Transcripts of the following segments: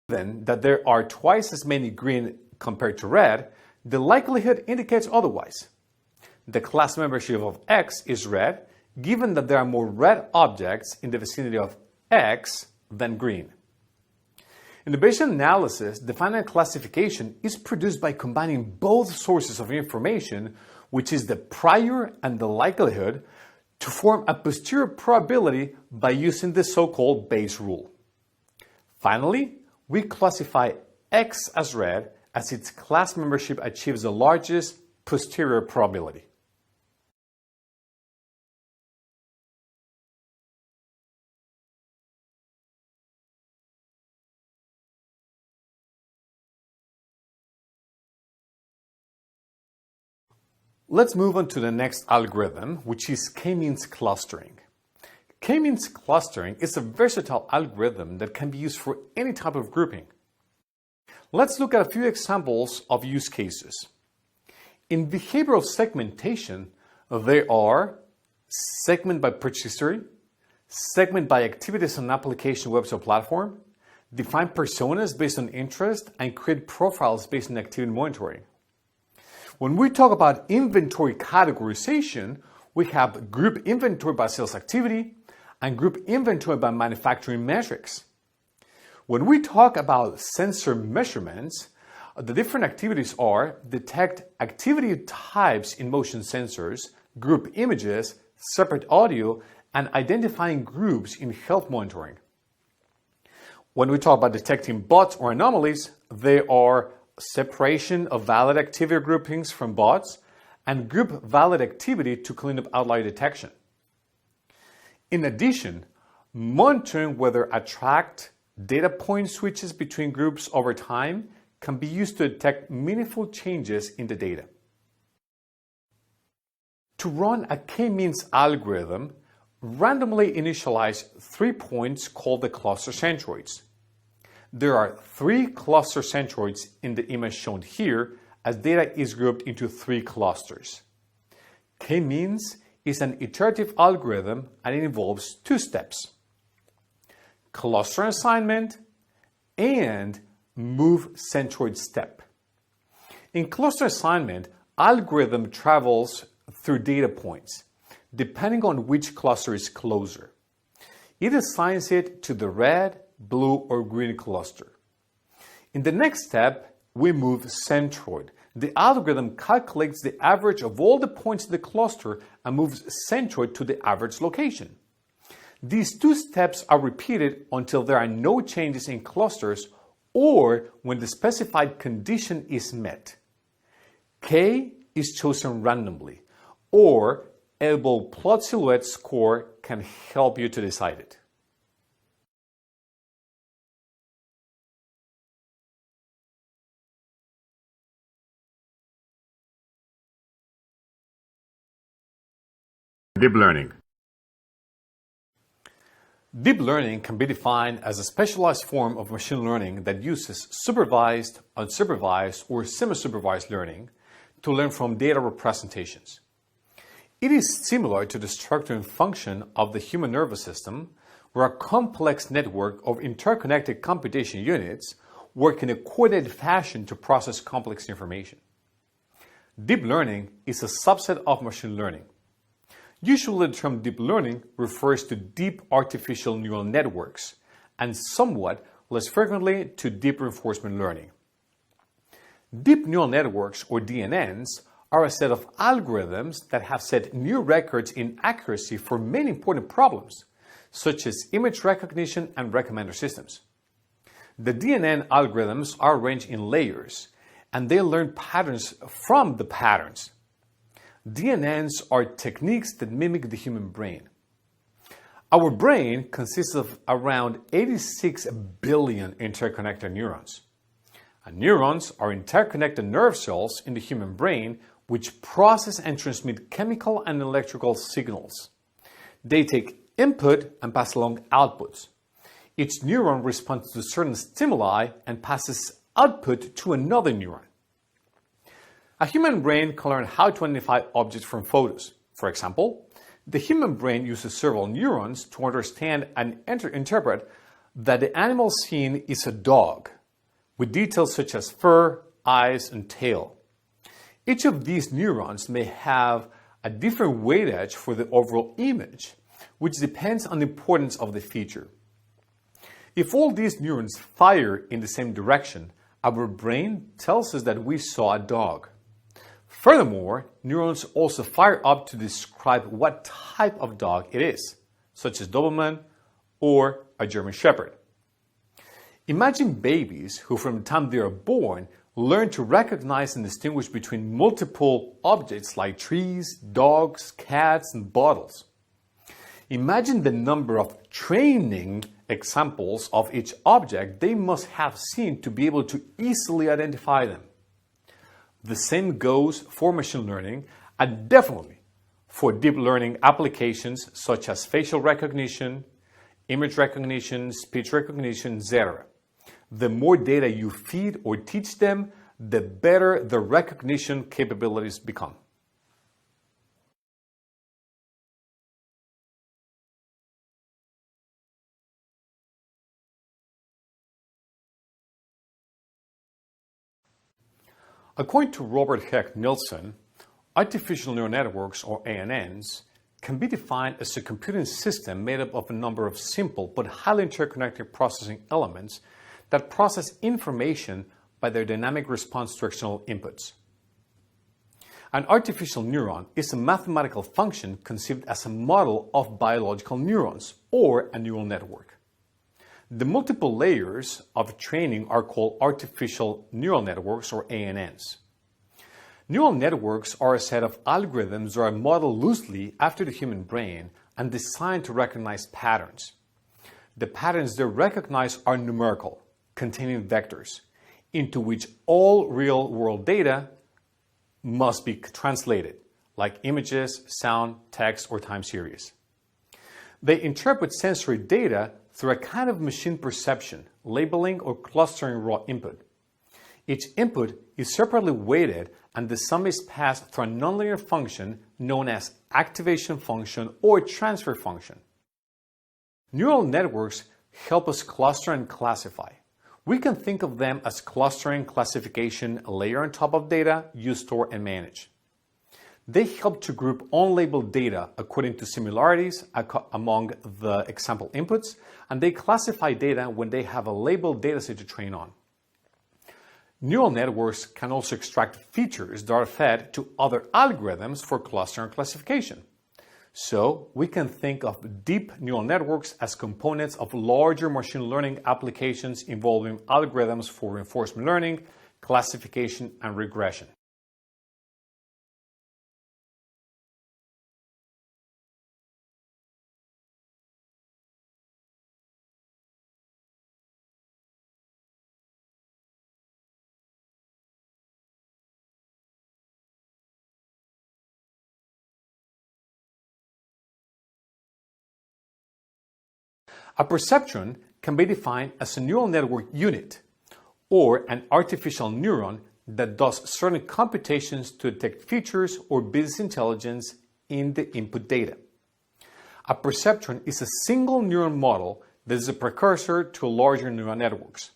Given that there are twice as many green compared to red, the likelihood indicates otherwise. The class membership of X is red, given that there are more red objects in the vicinity of X than green. In the Bayesian analysis, the final classification is produced by combining both sources of information, which is the prior and the likelihood, to form a posterior probability by using the so-called Bayes rule. Finally, we classify X as red as its class membership achieves the largest posterior probability. Let's move on to the next algorithm, which is k-means clustering. K-means clustering is a versatile algorithm that can be used for any type of grouping. Let's look at a few examples of use cases. In behavioral segmentation, there are segment by purchase history, segment by activities on application, website, or platform, define personas based on interest, and create profiles based on activity monitoring. When we talk about inventory categorization, we have group inventory by sales activity and group inventory by manufacturing metrics. When we talk about sensor measurements, the different activities are detect activity types in motion sensors, group images, separate audio, and identifying groups in health monitoring. When we talk about detecting bots or anomalies, they are separation of valid activity groupings from bots and group valid activity to clean up outlier detection. In addition, monitoring whether attract data point switches between groups over time can be used to detect meaningful changes in the data. To run a k-means algorithm, randomly initialize 3 points called the cluster centroids. There are 3 cluster centroids in the image shown here as data is grouped into 3 clusters. K-means is an iterative algorithm and it involves 2 steps: cluster assignment and move centroid step. In cluster assignment, algorithm travels through data points depending on which cluster is closer. It assigns it to the red, blue, or green cluster. In the next step, we move centroid. The algorithm calculates the average of all the points in the cluster and moves centroid to the average location. These 2 steps are repeated until there are no changes in clusters or when the specified condition is met. K is chosen randomly, or elbow plot silhouette score can help you to decide it. Deep learning. Deep learning can be defined as a specialized form of machine learning that uses supervised, unsupervised, or semi-supervised learning to learn from data representations. It is similar to the structure and function of the human nervous system, where a complex network of interconnected computation units work in a coordinated fashion to process complex information. Deep learning is a subset of machine learning. Usually the term deep learning refers to deep artificial neural networks, and somewhat less frequently to deep reinforcement learning. Deep neural networks, or DNNs, are a set of algorithms that have set new records in accuracy for many important problems, such as image recognition and recommender systems. The DNN algorithms are arranged in layers, and they learn patterns from the patterns. DNNs are techniques that mimic the human brain. Our brain consists of around 86 billion interconnected neurons. And neurons are interconnected nerve cells in the human brain which process and transmit chemical and electrical signals. They take input and pass along outputs. Each neuron responds to certain stimuli and passes output to another neuron. A human brain can learn how to identify objects from photos. For example, the human brain uses several neurons to understand and interpret that the animal seen is a dog, with details such as fur, eyes, and tail. Each of these neurons may have a different weightage for the overall image, which depends on the importance of the feature. If all these neurons fire in the same direction, our brain tells us that we saw a dog. Furthermore, neurons also fire up to describe what type of dog it is, such as Doberman or a German Shepherd. Imagine babies who from the time they are born learn to recognize and distinguish between multiple objects like trees, dogs, cats, and bottles. Imagine the number of training examples of each object they must have seen to be able to easily identify them. The same goes for machine learning and definitely for deep learning applications such as facial recognition, image recognition, speech recognition, etc. The more data you feed or teach them, the better the recognition capabilities become. According to Robert Heck Nielsen, artificial neural networks, or ANNs, can be defined as a computing system made up of a number of simple but highly interconnected processing elements that process information by their dynamic response to external inputs. An artificial neuron is a mathematical function conceived as a model of biological neurons, or a neural network. The multiple layers of training are called artificial neural networks, or ANNs. Neural networks are a set of algorithms that are modeled loosely after the human brain and designed to recognize patterns. The patterns they recognize are numerical, containing vectors, into which all real-world data must be translated, like images, sound, text, or time series. They interpret sensory data through a kind of machine perception, labeling, or clustering raw input. Each input is separately weighted, and the sum is passed through a nonlinear function known as activation function or transfer function. Neural networks help us cluster and classify. We can think of them as clustering, classification, layer on top of data you store and manage. They help to group unlabeled data according to similarities among the example inputs, and they classify data when they have a labeled dataset to train on. Neural networks can also extract features that are fed to other algorithms for clustering and classification. So we can think of deep neural networks as components of larger machine learning applications involving algorithms for reinforcement learning, classification, and regression. A perceptron can be defined as a neural network unit, or an artificial neuron that does certain computations to detect features or business intelligence in the input data. A perceptron is a single neuron model that is a precursor to larger neural networks.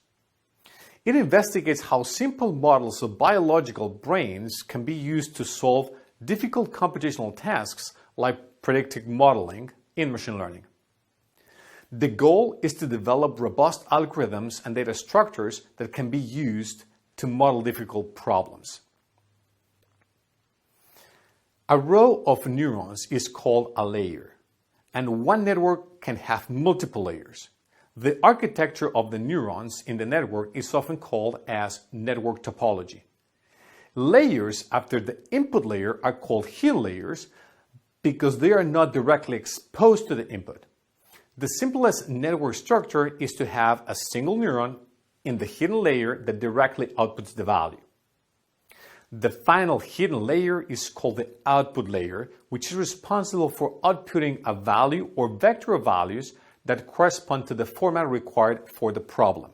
It investigates how simple models of biological brains can be used to solve difficult computational tasks like predictive modeling in machine learning. The goal is to develop robust algorithms and data structures that can be used to model difficult problems. A row of neurons is called a layer, and one network can have multiple layers. The architecture of the neurons in the network is often called as network topology. Layers after the input layer are called hidden layers because they are not directly exposed to the input. The simplest network structure is to have a single neuron in the hidden layer that directly outputs the value. The final hidden layer is called the output layer, which is responsible for outputting a value or vector of values that correspond to the format required for the problem.